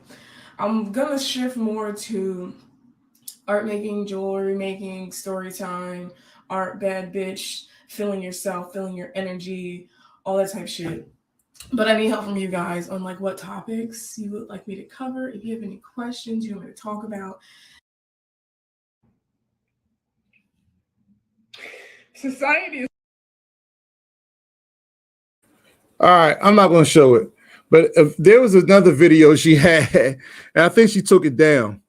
I'm gonna shift more to art making, jewelry making, story time, art, bad bitch, feeling yourself, feeling your energy, all that type of shit. But I need help from you guys on what topics you would like me to cover. If you have any questions you want me to talk about. Society is. All right, I'm not going to show it, but if there was another video she had, and I think she took it down.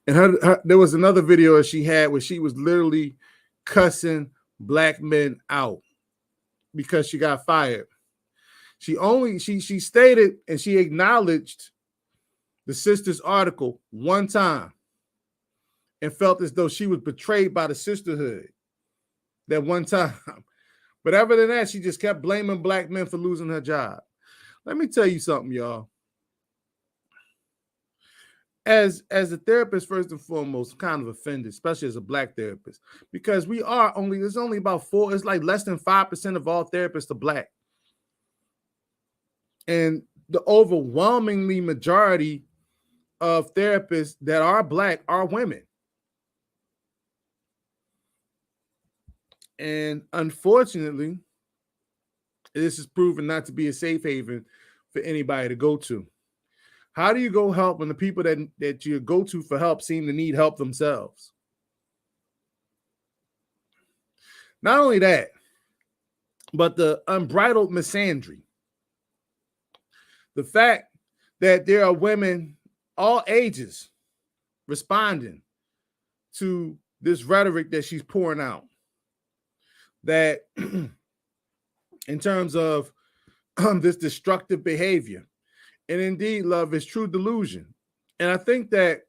And there was another video she had where she was literally cussing black men out because she got fired. She stated and she acknowledged the sister's article one time and felt as though she was betrayed by the sisterhood that one time. But other than that, she just kept blaming black men for losing her job. Let me tell you something, y'all. As a therapist, first and foremost, I'm kind of offended, especially as a black therapist, because there's only about it's like less than 5% of all therapists are black. And the overwhelmingly majority of therapists that are black are women. And unfortunately, this is proven not to be a safe haven for anybody to go to. How do you go help when the people that you go to for help seem to need help themselves? Not only that, but the unbridled misandry. The fact that there are women all ages responding to this rhetoric that she's pouring out. That in terms of this destructive behavior, and indeed, love is true delusion. And I think that,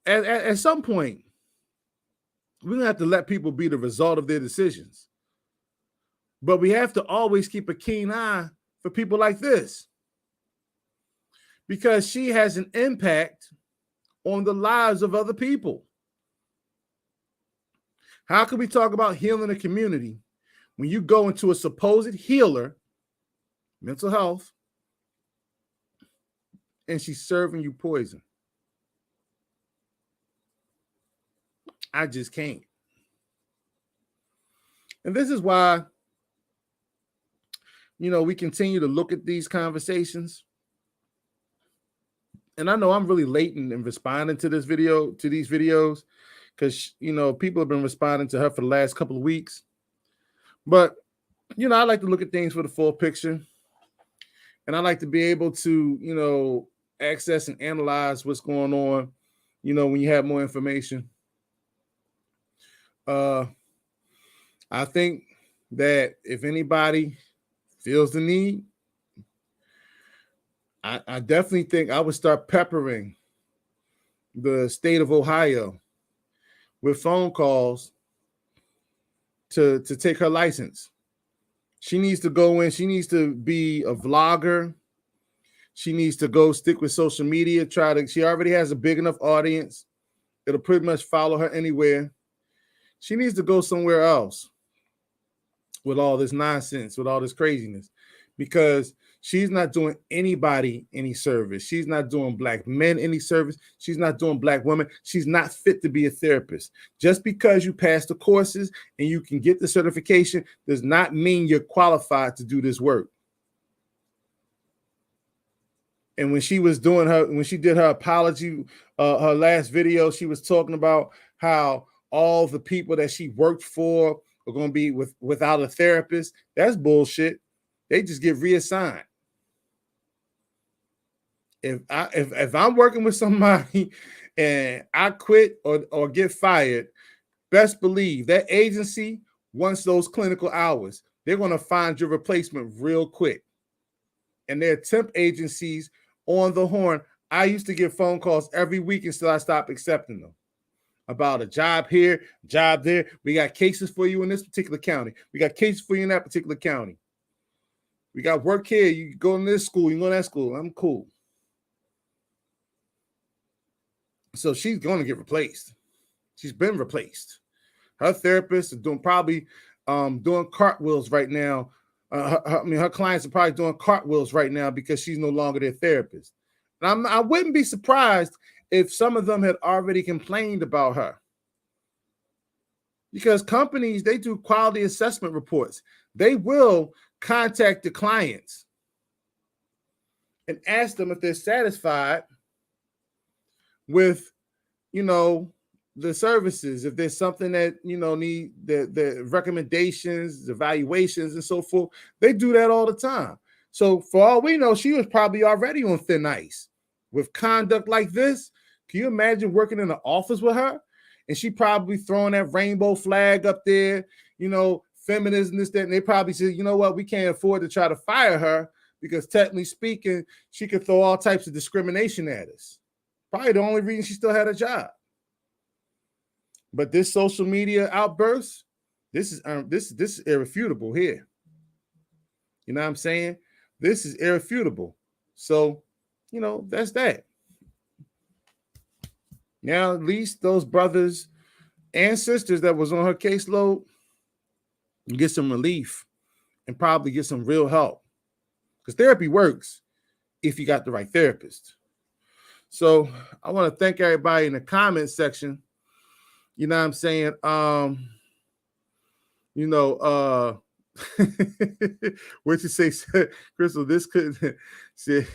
at some point, we're going to have to let people be the result of their decisions. But we have to always keep a keen eye for people like this, because she has an impact on the lives of other people. How can we talk about healing a community when you go into a supposed healer, mental health, and she's serving you poison? I just can't. And this is why, we continue to look at these conversations. And I know I'm really late in responding to these videos, because, people have been responding to her for the last couple of weeks. But, I like to look at things for the full picture. And I like to be able to, access and analyze what's going on, when you have more information. I think that if anybody feels the need, I definitely think I would start peppering the state of Ohio with phone calls to take her license. She needs to go in. She needs to be a vlogger. She needs to go stick with social media. She already has a big enough audience. It'll pretty much follow her anywhere. She needs to go somewhere else with all this nonsense, with all this craziness, because she's not doing anybody any service. She's not doing black men any service. She's not doing black women. She's not fit to be a therapist. Just because you pass the courses and you can get the certification does not mean you're qualified to do this work. And when she did her apology, her last video, she was talking about how all the people that she worked for are going to be without a therapist. That's bullshit. They just get reassigned. If I'm working with somebody and I quit or get fired, best believe that agency, once those clinical hours, they're going to find your replacement real quick. And there are temp agencies on the horn. I used to get phone calls every week until I stopped accepting them about a job here, job there. We got cases for you in this particular county. We got cases for you in that particular county. We got work here. You go in this school, you go to that school. I'm cool. So she's going to get replaced. She's been replaced. Her therapist is doing cartwheels right now. Her clients are probably doing cartwheels right now because she's no longer their therapist. And I wouldn't be surprised if some of them had already complained about her. Because companies, they do quality assessment reports. They will contact the clients and ask them if they're satisfied with, the services, if there's something that, need the recommendations, evaluations, and so forth. They do that all the time. So for all we know, she was probably already on thin ice with conduct like this. Can you imagine working in an office with her? And she probably throwing that rainbow flag up there, feminism, this, that, and they probably said, you know what, we can't afford to try to fire her because technically speaking, she could throw all types of discrimination at us. Probably the only reason she still had a job. But this social media outburst, this is irrefutable here. You know what I'm saying? This is irrefutable. So, that's that. Now, at least those brothers and sisters that was on her caseload get some relief and probably get some real help. Because therapy works if you got the right therapist. So I want to thank everybody in the comment section. You know what I'm saying? What you say, Crystal, this couldn't say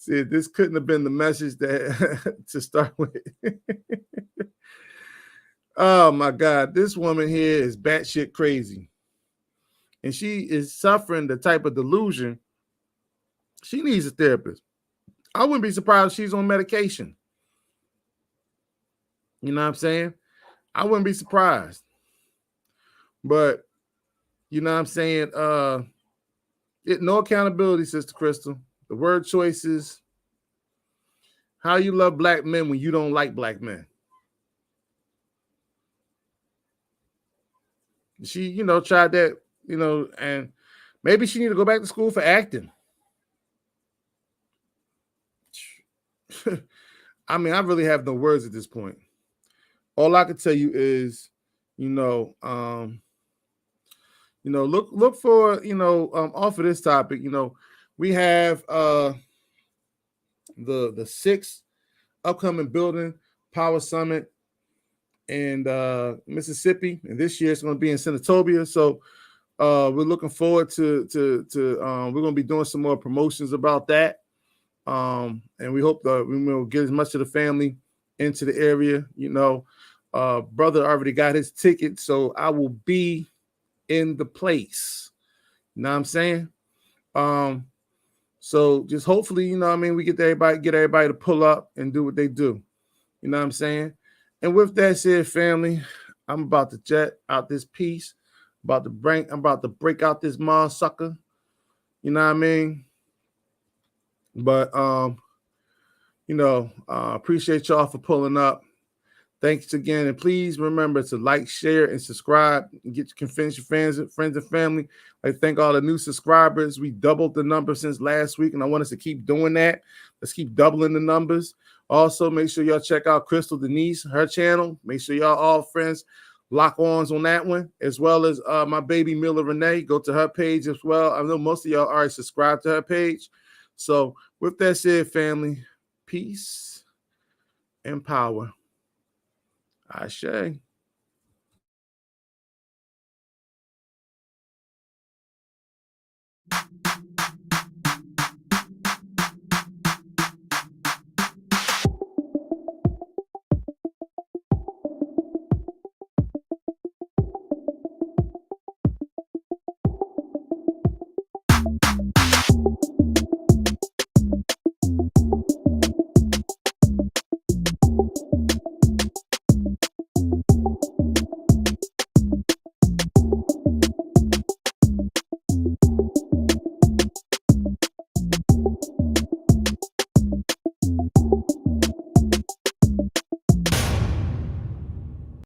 this couldn't have been the message that to start with. Oh my God, this woman here is batshit crazy. And she is suffering the type of delusion. She needs a therapist. I wouldn't be surprised if she's on medication. You know what I'm saying? I wouldn't be surprised. But, you know what I'm saying? No accountability, Sister Crystal. The word choices. How you love black men when you don't like black men. She, tried that, and maybe she need to go back to school for acting. I mean, I really have no words at this point. all I can tell you is, look for, off of this topic, we have the 6th upcoming building power summit in Mississippi, and this year it's going to be in Senatobia. So we're looking forward to we're going to be doing some more promotions about that, and we hope that we will get as much of the family into the area. Brother already got his ticket, so I will be in the place. You know what I'm saying? So just hopefully, we get everybody to pull up and do what they do. You know what I'm saying? And with that said, family, I'm about to jet out this piece. I'm about to break out this mom sucker. You know what I mean? But appreciate y'all for pulling up. Thanks again, and please remember to like, share, and subscribe. And convince your friends and family. I thank all the new subscribers. We doubled the number since last week, and I want us to keep doing that. Let's keep doubling the numbers. Also, make sure y'all check out Crystal Denise, her channel. Make sure y'all all friends lock ons on that one, as well as my baby Mila Renee. Go to her page as well. I know most of y'all already subscribed to her page. So with that said, family, peace and power. Ashe.